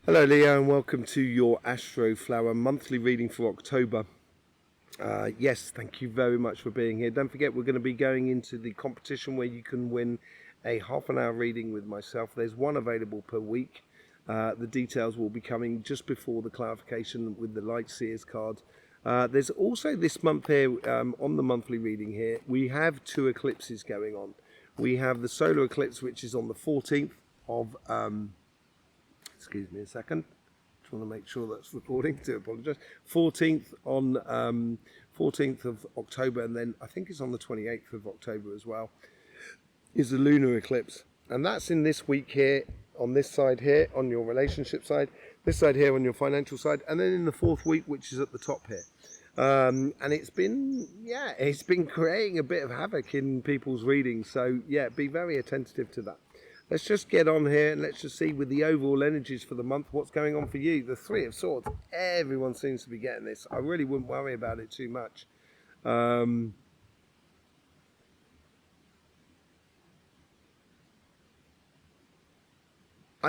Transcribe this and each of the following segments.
Hello Leo and welcome to your Astroflower monthly reading for October. Yes, thank you very much for being here. Don't forget we're going to be going into the competition where you can win a half an hour reading with myself. There's one available per week. The details will be coming just before the clarification with the Light Seers card. There's also this month here on the monthly reading here, we have two eclipses going on. We have the solar eclipse, which is on the 14th of excuse me a second, just want to make sure that's recording, to apologise. 14th on 14th of October, and then I think it's on the 28th of October as well, is the lunar eclipse. And that's in this week here, on this side here, on your relationship side, this side here on your financial side, and then in the fourth week, which is at the top here. And it's been creating a bit of havoc in people's readings, so yeah, be very attentive to that. Let's just get on here and let's just see with the overall energies for the month what's going on for you. The Three of Swords. Everyone seems to be getting this. I really wouldn't worry about it too much. I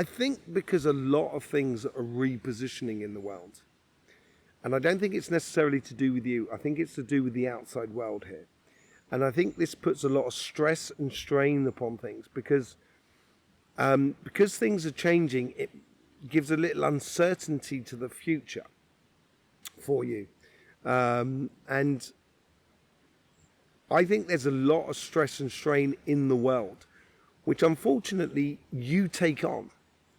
think because a lot of things are repositioning in the world. And I don't think it's necessarily to do with you. I think it's to do with the outside world here. And I think this puts a lot of stress and strain upon things because things are changing. It gives a little uncertainty to the future for you, and I think there's a lot of stress and strain in the world, which unfortunately you take on,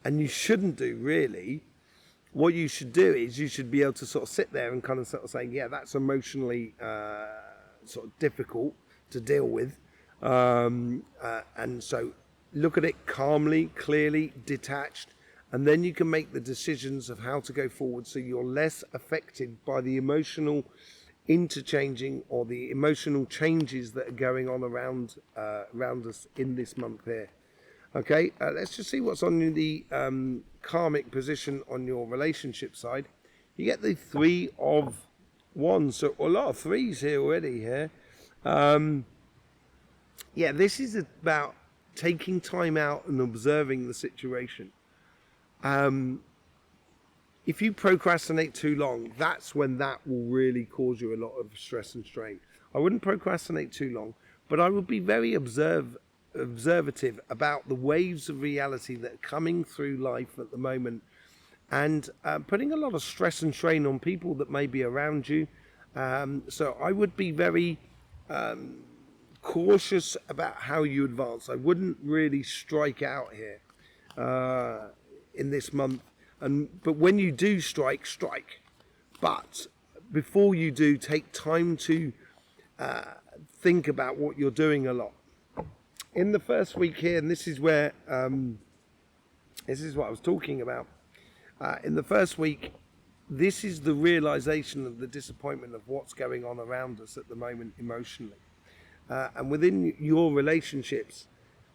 and you shouldn't do really. What you should do is you should be able to sort of sit there and kind of sort of say, yeah, that's emotionally sort of difficult to deal with, and so look at it calmly, clearly, detached, and then you can make the decisions of how to go forward so you're less affected by the emotional interchanging or the emotional changes that are going on around us in this month here. Okay, let's just see what's on the karmic position on your relationship side. You get the Three of Wands, so a lot of threes here already here. Yeah, this is about taking time out and observing the situation. If you procrastinate too long, that's when that will really cause you a lot of stress and strain. I wouldn't procrastinate too long, but I would be very observative about the waves of reality that are coming through life at the moment, and putting a lot of stress and strain on people that may be around you. So I would be very cautious about how you advance. I wouldn't really strike out here in this month, but when you do strike. But before you do, take time to think about what you're doing a lot. In the first week here, and this is where this is what I was talking about. In the first week, this is the realization of the disappointment of what's going on around us at the moment emotionally. And within your relationships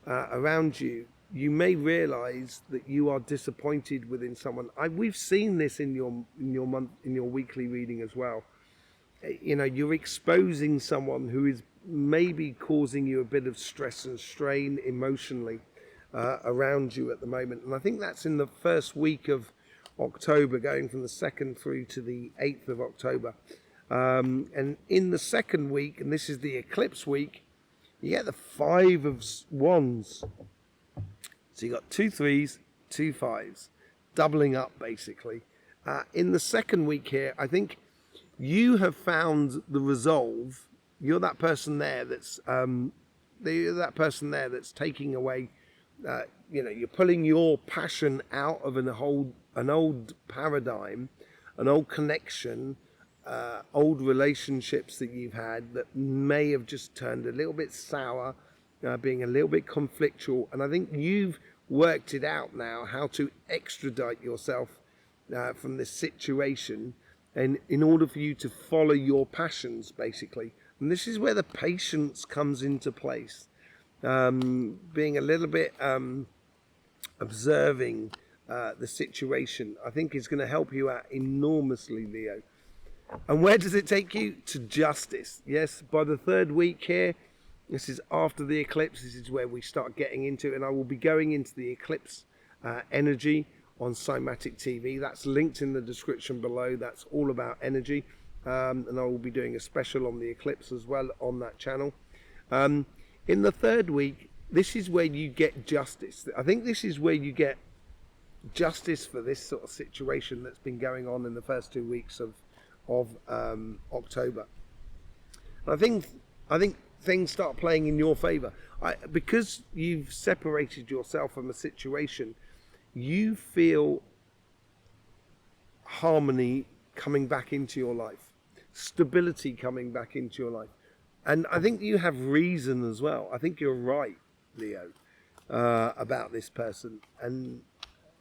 around you, you may realize that you are disappointed within someone. We've seen this in your weekly reading as well. You know, you're exposing someone who is maybe causing you a bit of stress and strain emotionally around you at the moment. And I think that's in the first week of October, going from the 2nd through to the 8th of October. And in the second week, and this is the eclipse week, you get the Five of Wands. So you got 2 3s, 2 5s, doubling up basically. In the second week here, I think you have found the resolve. You're that person there that's taking away. You know, you're pulling your passion out of an old paradigm, an old connection. Old relationships that you've had that may have just turned a little bit sour, being a little bit conflictual, and I think you've worked it out now how to extradite yourself from this situation, and in order for you to follow your passions basically. And this is where the patience comes into place, being a little bit observing the situation, I think is going to help you out enormously, Leo. And where does it take you? To justice. Yes, by the third week here, this is after the eclipse, this is where we start getting into, and I will be going into the eclipse energy on Cymatic TV. That's linked in the description below. That's all about energy. And I will be doing a special on the eclipse as well on that channel. In the third week, this is where you get justice. I think this is where you get justice for this sort of situation that's been going on in the first 2 weeks of October. I think things start playing in your favor. Because you've separated yourself from a situation, you feel harmony coming back into your life, stability coming back into your life. And I think you have reason as well. I think you're right, Leo, about this person. And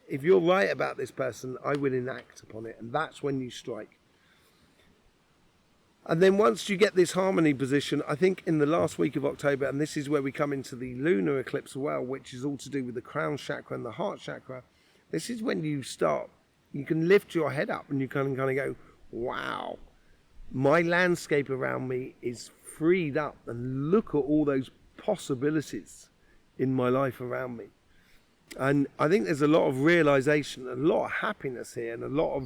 if you're right about this person, I will enact upon it. And that's when you strike. And then once you get this harmony position, I think in the last week of October, and this is where we come into the lunar eclipse as well, which is all to do with the crown chakra and the heart chakra. This is when you can lift your head up and you can kind of go, wow, my landscape around me is freed up, and look at all those possibilities in my life around me. And I think there's a lot of realization, a lot of happiness here, and a lot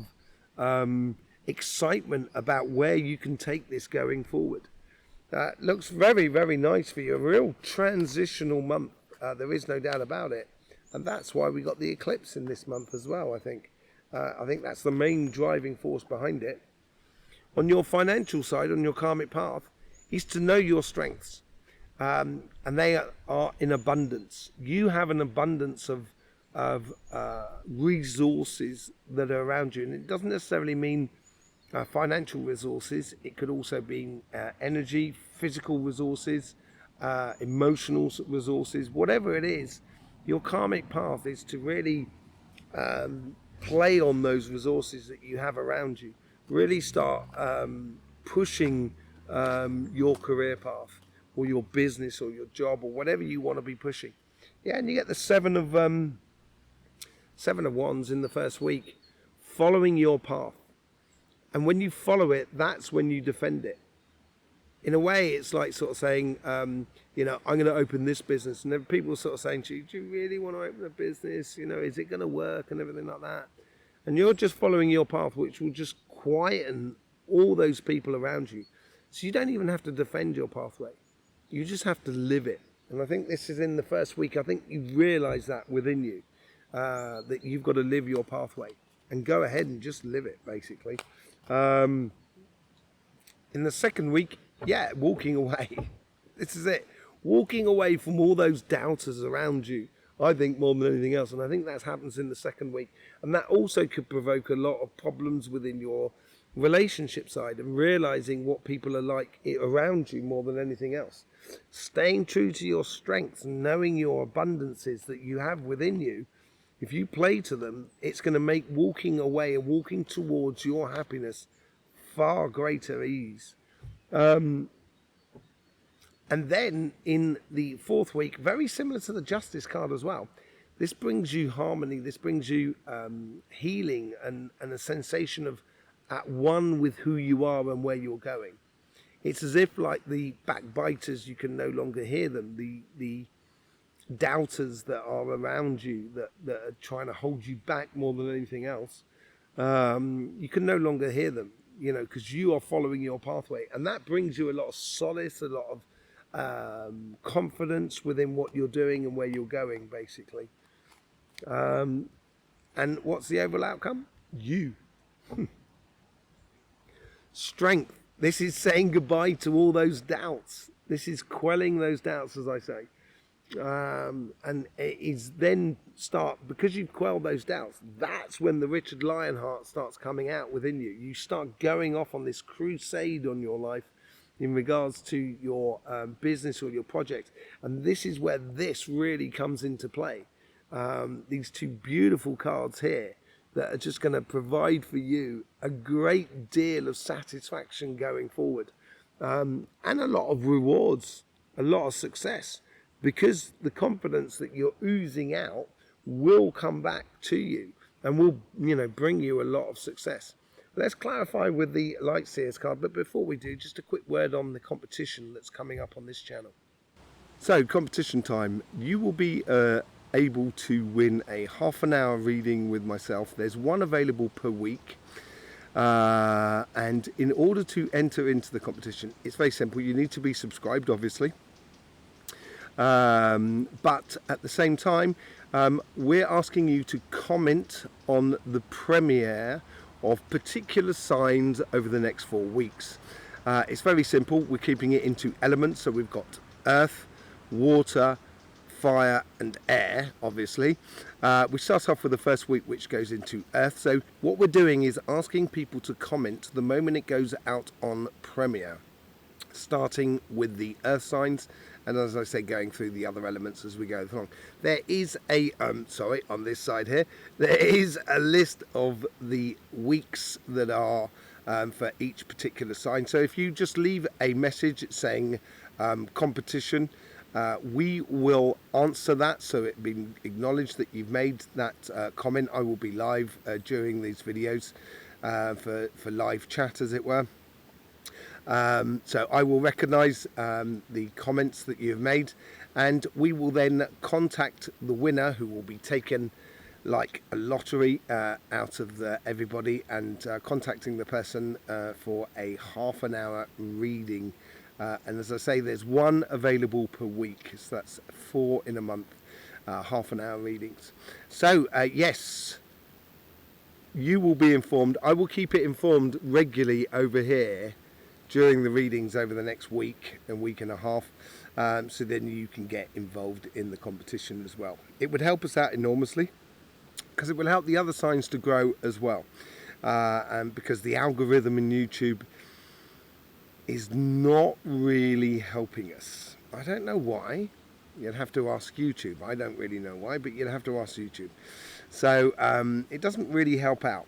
of excitement about where you can take this going forward. Looks very, very nice for you. A real transitional month. There is no doubt about it. And that's why we got the eclipse in this month as well, I think. I think that's the main driving force behind it. On your financial side, on your karmic path, is to know your strengths. And they are in abundance. You have an abundance of resources that are around you. And it doesn't necessarily mean financial resources. It could also be energy, physical resources, emotional resources, whatever it is. Your karmic path is to really play on those resources that you have around you. Really start pushing your career path, or your business, or your job, or whatever you want to be pushing. Yeah, and you get the Seven of Wands in the first week, following your path. And when you follow it, that's when you defend it. In a way, it's like sort of saying, you know, I'm going to open this business. And then people are sort of saying to you, do you really want to open a business? You know, is it going to work? And everything like that. And you're just following your path, which will just quieten all those people around you. So you don't even have to defend your pathway. You just have to live it. And I think this is in the first week. I think you realize that within you, that you've got to live your pathway. And go ahead and just live it, basically. In the second week, yeah, walking away. This is it. Walking away from all those doubters around you, I think, more than anything else. And I think that happens in the second week. And that also could provoke a lot of problems within your relationship side, and realizing what people are like around you more than anything else. Staying true to your strengths and knowing your abundances that you have within you. If you play to them, it's going to make walking away and walking towards your happiness far greater ease. And then in the fourth week, very similar to the Justice card as well, this brings you harmony, this brings you healing, and a sensation of at one with who you are and where you're going. It's as if, like the backbiters, you can no longer hear them. The doubters that are around you, that are trying to hold you back more than anything else, you can no longer hear them, you know, because you are following your pathway. And that brings you a lot of solace, a lot of confidence within what you're doing and where you're going, basically. And what's the overall outcome? You. Strength. This is saying goodbye to all those doubts. This is quelling those doubts, as I say. And it is then because you've quelled those doubts, that's when the Richard Lionheart starts coming out within you. You start going off on this crusade on your life in regards to your business or your project. And this is where this really comes into play. These two beautiful cards here that are just going to provide for you a great deal of satisfaction going forward, and a lot of rewards, a lot of success, because the confidence that you're oozing out will come back to you and will, you know, bring you a lot of success. Let's clarify with the Light Seers card, but before we do, just a quick word on the competition that's coming up on this channel. So, competition time. You will be able to win a half-an-hour reading with myself. There's one available per week. And in order to enter into the competition, it's very simple. You need to be subscribed, obviously. But at the same time, we're asking you to comment on the premiere of particular signs over the next 4 weeks. It's very simple. We're keeping it into elements. So we've got earth, water, fire and air, obviously. We start off with the first week, which goes into earth. So what we're doing is asking people to comment the moment it goes out on premiere, starting with the earth signs, and as I say, going through the other elements as we go along. There is a on this side here, there is a list of the weeks that are for each particular sign. So if you just leave a message saying competition, we will answer that, so it be acknowledged that you've made that comment. I will be live during these videos for live chat, as it were. So I will recognise the comments that you've made, and we will then contact the winner, who will be taken like a lottery out of everybody, and contacting the person for a half-an-hour reading. And as I say, there's one available per week, so that's 4 in a month, half-an-hour readings. So yes, you will be informed. I will keep it informed regularly over here during the readings over the next week and week and a half, so then you can get involved in the competition as well. It would help us out enormously, because it will help the other signs to grow as well, and because the algorithm in YouTube is not really helping us. I don't know why. You'd have to ask YouTube. I don't really know why, but you'd have to ask YouTube. So it doesn't really help out.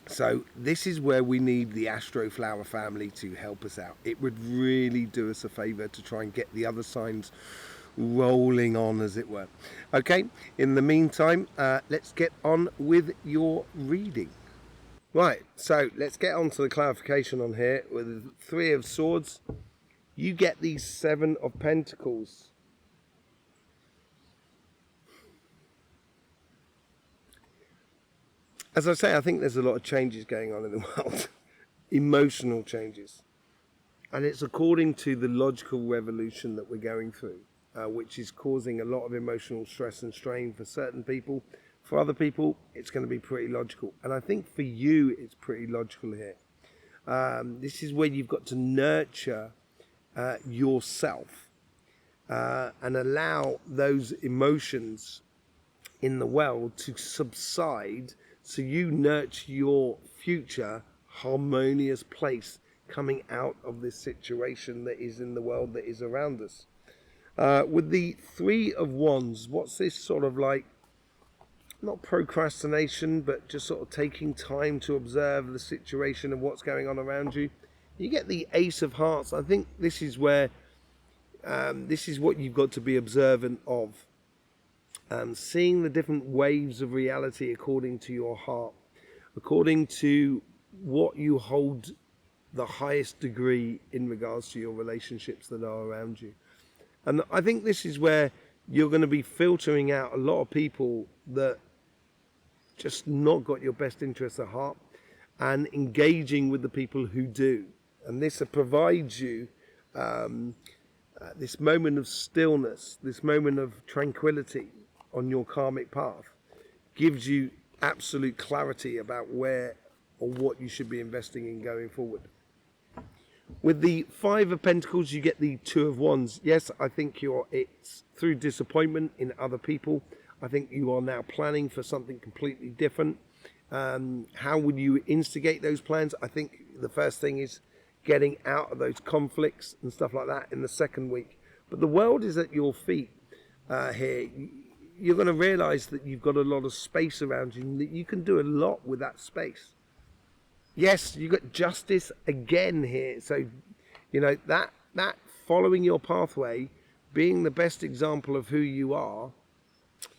So this is where we need the Astroflower family to help us out. It would really do us a favour to try and get the other signs rolling on, as it were. Okay, in the meantime, let's get on with your reading. Right, so let's get on to the clarification on here. With 3 of Swords, you get these 7 of Pentacles. As I say, I think there's a lot of changes going on in the world. Emotional changes. And it's according to the logical revolution that we're going through, which is causing a lot of emotional stress and strain for certain people. For other people, it's going to be pretty logical. And I think for you, it's pretty logical here. This is where you've got to nurture yourself and allow those emotions in the world to subside, so you nurture your future harmonious place coming out of this situation that is in the world that is around us. With the 3 of Wands, what's this sort of like? Not procrastination, but just sort of taking time to observe the situation and what's going on around you. You get the Ace of Hearts. I think this is where this is what you've got to be observant of. Seeing the different waves of reality according to your heart, according to what you hold the highest degree in regards to your relationships that are around you. And I think this is where you're going to be filtering out a lot of people that just not got your best interests at heart, and engaging with the people who do. And this provides you this moment of stillness, this moment of tranquility on your karmic path, gives you absolute clarity about where or what you should be investing in going forward. With the 5 of Pentacles, you get the 2 of Wands. Yes, I think it's through disappointment in other people. I think you are now planning for something completely different. How would you instigate those plans? I think the first thing is getting out of those conflicts and stuff like that in the second week. But the world is at your feet here. You're going to realize that you've got a lot of space around you, and that you can do a lot with that space. Yes, you've got Justice again here. So, you know, that following your pathway, being the best example of who you are,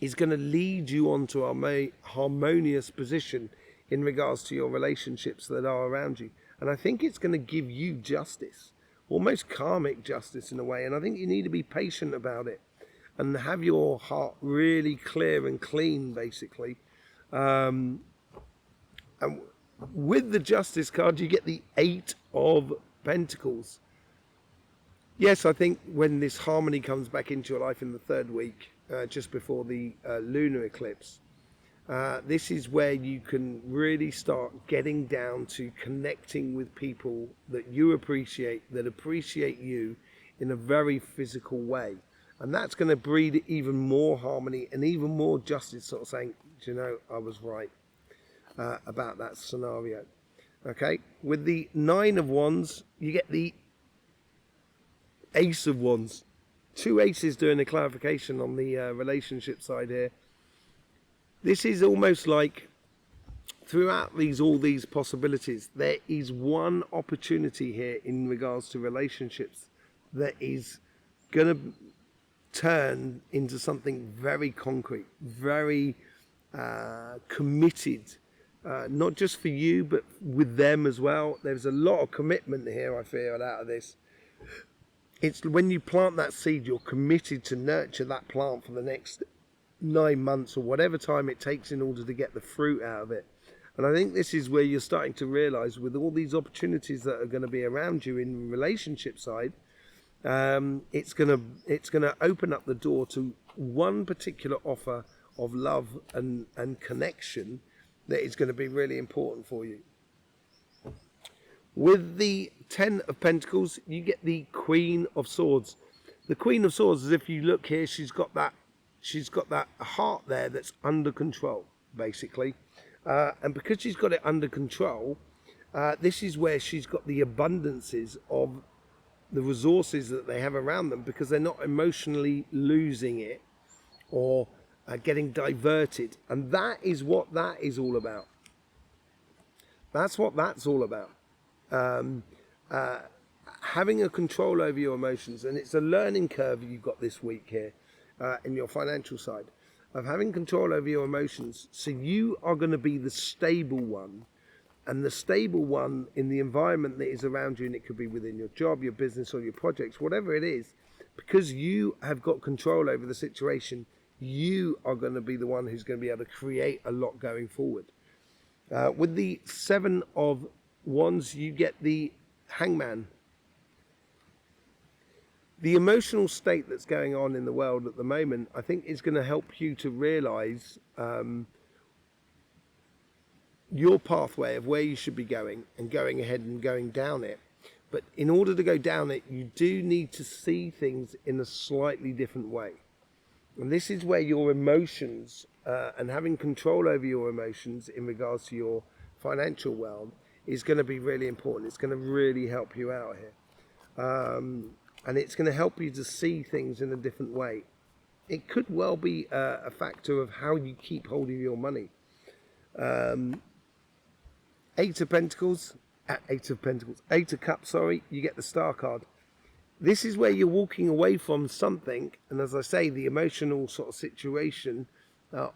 is going to lead you onto a harmonious position in regards to your relationships that are around you. And I think it's going to give you justice, almost karmic justice in a way. And I think you need to be patient about it. and have your heart really clear and clean, basically. And with the Justice card, you get the 8 of Pentacles. Yes, I think when this harmony comes back into your life in the 3rd week, just before the lunar eclipse, this is where you can really start getting down to connecting with people that you appreciate, that appreciate you in a very physical way. And that's going to breed even more harmony and even more justice, sort of saying, do you know, I was right about that scenario. Okay, with the 9 of Wands, you get the Ace of Wands. 2 aces doing a clarification on the relationship side here. This is almost like throughout all these possibilities, there is one opportunity here in regards to relationships that is going to turn into something very concrete, very committed, not just for you, but with them as well. There's a lot of commitment here, I feel, out of this. It's when you plant that seed, you're committed to nurture that plant for the next 9 months or whatever time it takes in order to get the fruit out of it. And I think this is where you're starting to realize, with all these opportunities that are going to be around you in the relationship side, it's going to open up the door to one particular offer of love and connection that is going to be really important for you. With the 10 of Pentacles, you get the Queen of Swords. The Queen of Swords, as if you look here, she's got that heart there that's under control, basically. And because she's got it under control, this is where she's got the abundances of the resources that they have around them, because they're not emotionally losing it or getting diverted. And that is what that is all about. That's what that's all about. Having a control over your emotions, and it's a learning curve you've got this week here in your financial side, of having control over your emotions. So you are going to be the stable one, and the stable one in the environment that is around you, and it could be within your job, your business, or your projects, whatever it is, because you have got control over the situation, you are going to be the one who's going to be able to create a lot going forward. With the 7 of Wands, you get the Hangman. The emotional state that's going on in the world at the moment, I think, is going to help you to realize your pathway of where you should be going, and going ahead and going down it. But in order to go down it, you do need to see things in a slightly different way. And this is where your emotions and having control over your emotions in regards to your financial world is going to be really important. It's going to really help you out here. And it's going to help you to see things in a different way. It could well be a factor of how you keep hold of your money. 8 of Cups, you get the Star card. This is where you're walking away from something, and as I say, the emotional sort of situation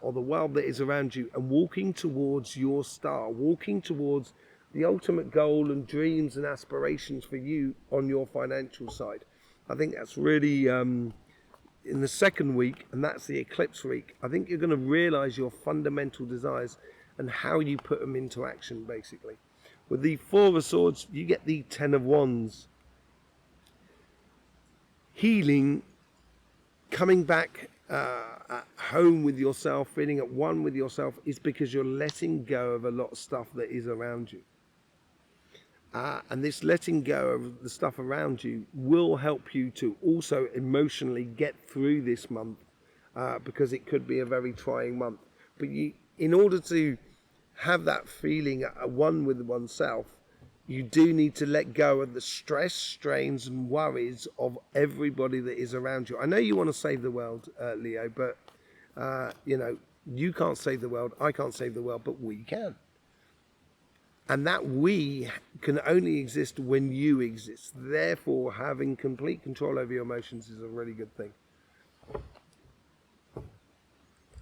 or the world that is around you, and walking towards your star, walking towards the ultimate goal and dreams and aspirations for you on your financial side. I think that's really in the 2nd week, and that's the eclipse week. I think you're going to realize your fundamental desires and how you put them into action, basically. With the 4 of Swords, you get the 10 of Wands. Healing, coming back at home with yourself, feeling at one with yourself, is because you're letting go of a lot of stuff that is around you. And this letting go of the stuff around you will help you to also emotionally get through this month, because it could be a very trying month. But in order to have that feeling at one with oneself, you do need to let go of the stress, strains and worries of everybody that is around you. I know you want to save the world, Leo, but you can't save the world, I can't save the world, but we can. And that we can only exist when you exist. Therefore, having complete control over your emotions is a really good thing.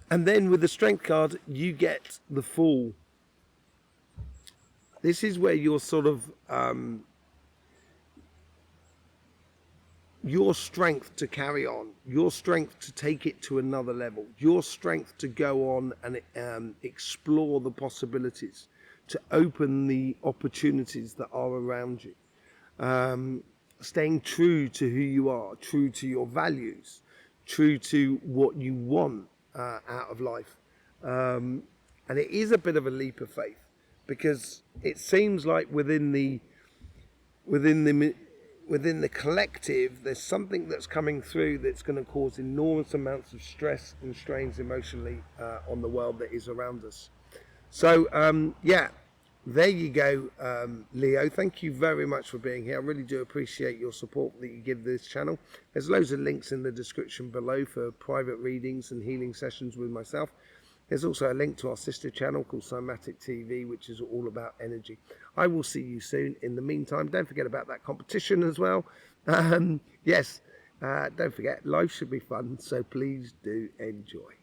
And then with the Strength card, you get the Fool. This is where you're sort of your strength to carry on, your strength to take it to another level, your strength to go on and explore the possibilities, to open the opportunities that are around you. Staying true to who you are, true to your values, true to what you want out of life. And it is a bit of a leap of faith, because it seems like within the collective, there's something that's coming through that's going to cause enormous amounts of stress and strains emotionally on the world that is around us. So yeah, there you go, Leo. Thank you very much for being here. I really do appreciate your support that you give this channel. There's loads of links in the description below for private readings and healing sessions with myself. There's also a link to our sister channel called Somatic TV, which is all about energy. I will see you soon. In the meantime, don't forget about that competition as well. Yes, don't forget, life should be fun, so please do enjoy.